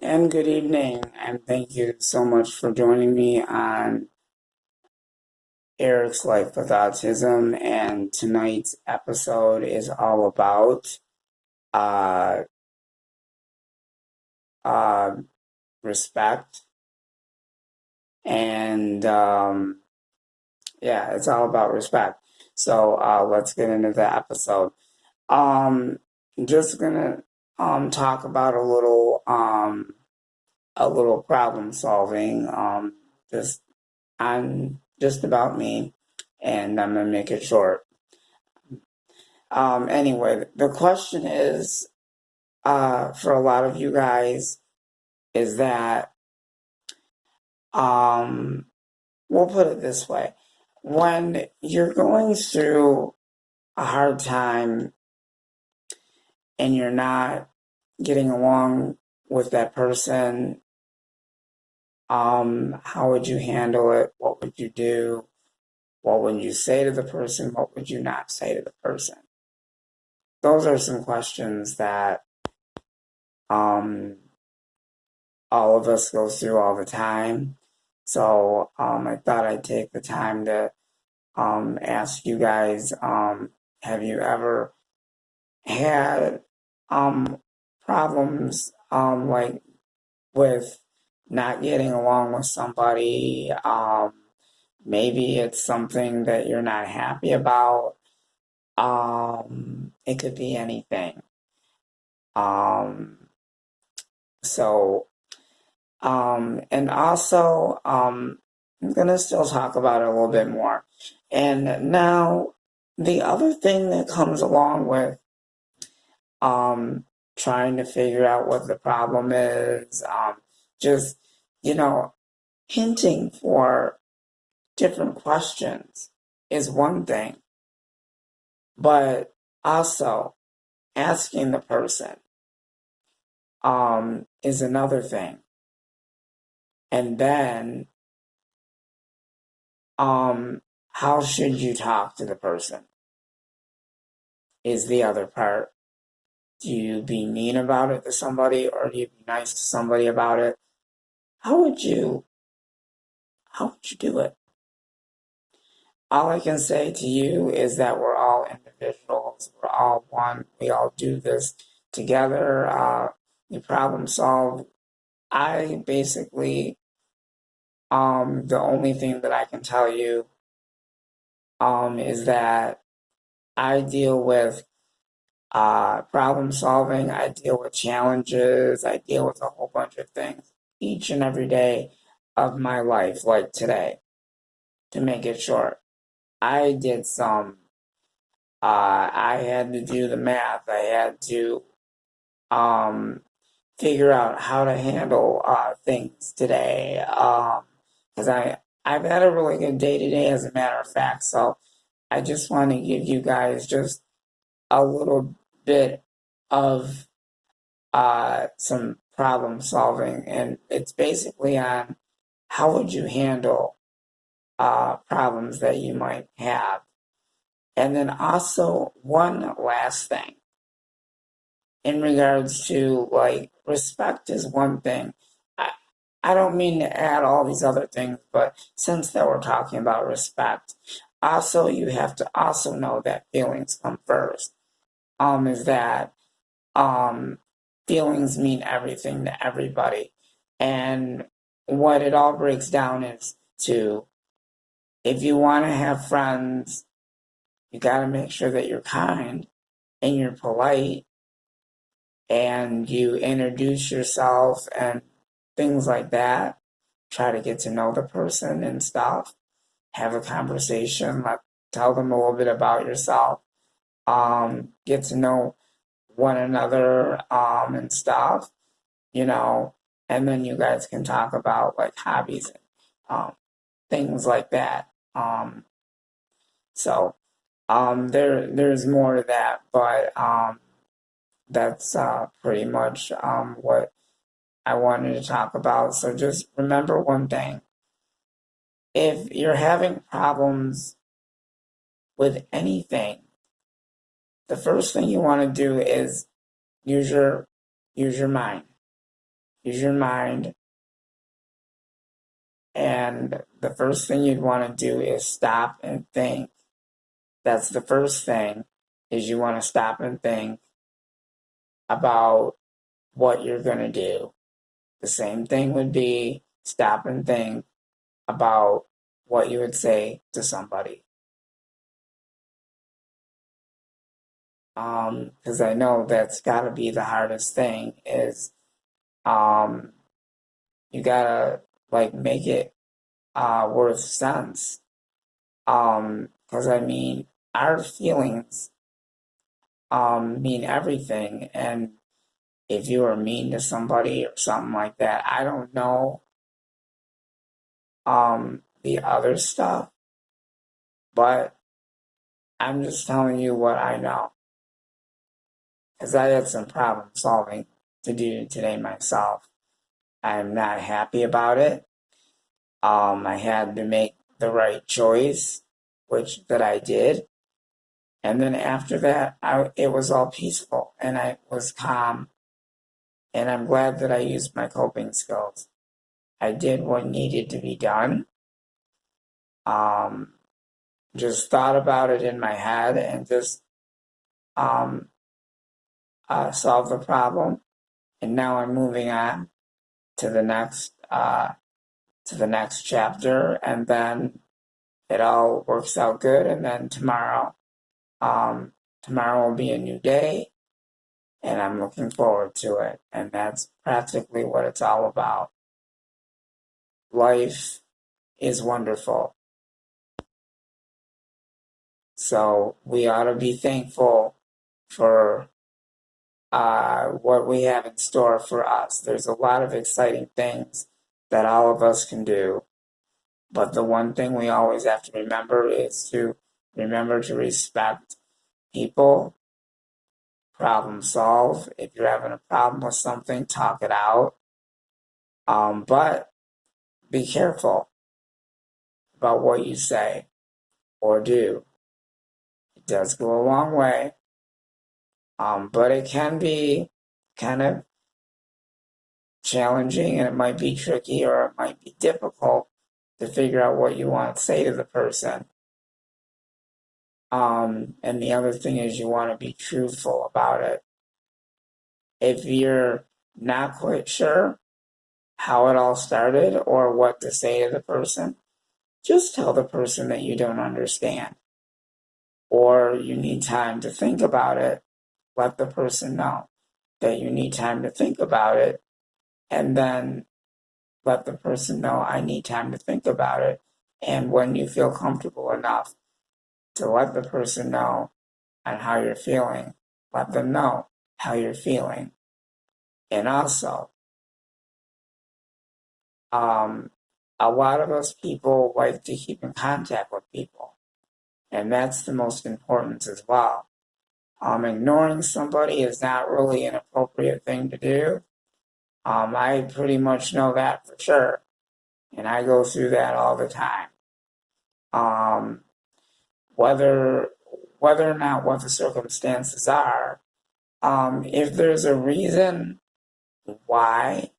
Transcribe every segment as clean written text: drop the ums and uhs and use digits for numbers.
And good evening, and thank you so much for joining me on Eric's Life with Autism. And tonight's episode is all about uh, uh, respect. And yeah, it's all about respect. So let's get into the episode. Um, just gonna talk about a little problem solving. Just on just about me, and I'm gonna make it short. Anyway, the question is, for a lot of you guys, is that, um, we'll put it this way: when you're going through a hard time and you're not getting along with that person, how would you handle it? What would you do? What would you say to the person? What would you not say to the person? Those are some questions that um, all of us go through all the time. So I thought I'd take the time to ask you guys, have you ever had problems like with not getting along with somebody? Maybe it's something that you're not happy about. It could be anything. Um, so and also, I'm going to still talk about it a little bit more. And now, the other thing that comes along with um, trying to figure out what the problem is, just, you know, hinting for different questions is one thing, but also asking the person is another thing. And then how should you talk to the person is the other part. Do you be mean about it to somebody, or do you be nice to somebody about it? How would you do it? All I can say to you is that we're all individuals. We're all one. We all do this together. You problem solve. I basically, the only thing that I can tell you, is that I deal with problem solving. I deal with challenges. I deal with a whole bunch of things each and every day of my life, like today. To make it short, I did some, I had to do the math. I had to um, figure out how to handle things today. Because I've had a really good day today, as a matter of fact. So I just want to give you guys just a little bit of some problem solving, and it's basically on how would you handle problems that you might have. And then also one last thing in regards to, like, respect is one thing. I, I don't mean to add all these other things, but since that we're talking about respect, also you have to also know that feelings come first. Is that feelings mean everything to everybody. And what it all breaks down is to, if you want to have friends, you got to make sure that you're kind and you're polite and you introduce yourself and things like that. Try to get to know the person and stuff. Have a conversation. Tell them a little bit about yourself. Get to know one another and stuff, and then you guys can talk about like hobbies and things like that. So there's more to that, but that's pretty much what I wanted to talk about. So just remember one thing: if you're having problems with anything, the first thing you want to do is use your mind. use your mind. And the first thing you'd want to do is stop and think. That's the first thing, is you want to stop and think about what you're going to do. The same thing would be stop and think about what you would say to somebody. Because I know that's got to be the hardest thing is you gotta like make it worth sense. Because I mean, our feelings mean everything, and if you are mean to somebody or something like that, I don't know the other stuff, but I'm just telling you what I know. Because I had some problem solving to do today myself. I'm not happy about it. I had to make the right choice, which that I did. And then after that, it was all peaceful and I was calm. And I'm glad that I used my coping skills. I did what needed to be done. Just thought about it in my head and just solved the problem. And now I'm moving on to the next chapter, and then it all works out good. And then tomorrow will be a new day, and I'm looking forward to it. And that's practically what it's all about. Life is wonderful. So we ought to be thankful for what we have in store for us. There's a lot of exciting things that all of us can do. But the one thing we always have to remember is to remember to respect people, problem solve. If you're having a problem with something, talk it out. But be careful about what you say or do. It does go a long way, but it can be kind of challenging and it might be tricky or it might be difficult to figure out what you want to say to the person. And the other thing is you want to be truthful about it. If you're not quite sure how it all started or what to say to the person, just tell the person that you don't understand or you need time to think about it. Let the person know that you need time to think about it, and then let the person know I need time to think about it. And when you feel comfortable enough to let the person know on how you're feeling, let them know how you're feeling. And also, a lot of us people like to keep in contact with people, and that's the most important as well. Ignoring somebody is not really an appropriate thing to do. I pretty much know that for sure, and I go through that all the time. Whether or not what the circumstances are, if there's a reason why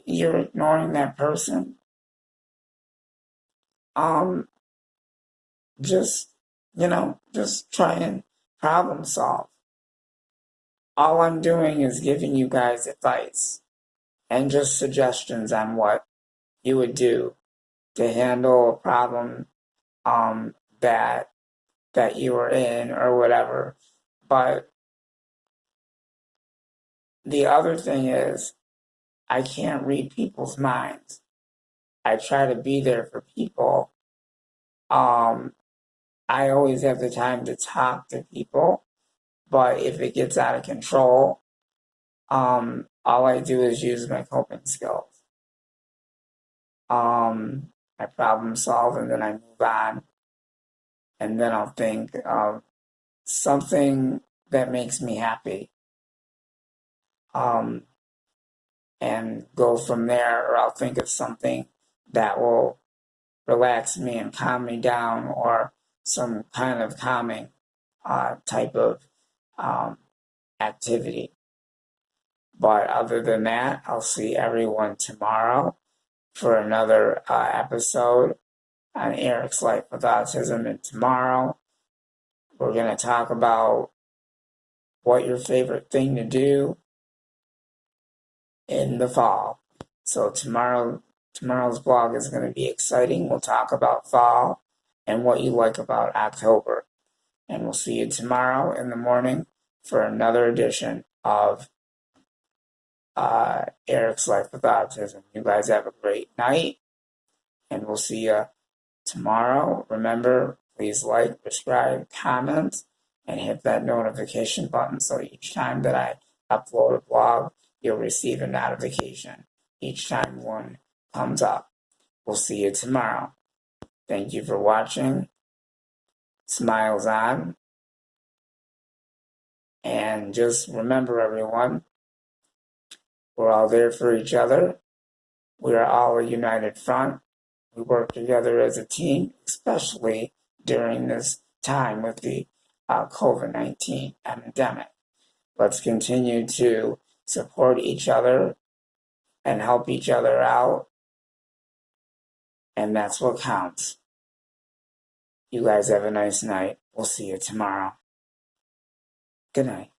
you're ignoring that person, just just try and problem solve. All I'm doing is giving you guys advice and just suggestions on what you would do to handle a problem that you are in or whatever. But the other thing is I can't read people's minds. I try to be there for people. I always have the time to talk to people, but if it gets out of control, all I do is use my coping skills. I problem solve and then I move on, and then I'll think of something that makes me happy, and go from there, or I'll think of something that will relax me and calm me down, or some kind of calming type of activity. But other than that, I'll see everyone tomorrow for another episode on Eric's Life with Autism. And tomorrow, we're going to talk about what your favorite thing to do in the fall. So tomorrow's vlog is going to be exciting. We'll talk about fall and what you like about October. And we'll see you tomorrow in the morning for another edition of Eric's Life with Autism. You guys have a great night, and we'll see you tomorrow. Remember, please like, subscribe, comment, and hit that notification button so each time that I upload a vlog, you'll receive a notification each time one comes up. We'll see you tomorrow. Thank you for watching. Smiles on. And just remember, everyone, we're all there for each other. We are all a united front. We work together as a team, especially during this time with the COVID-19 epidemic. Let's continue to support each other and help each other out. And that's what counts. You guys have a nice night. We'll see you tomorrow. Good night.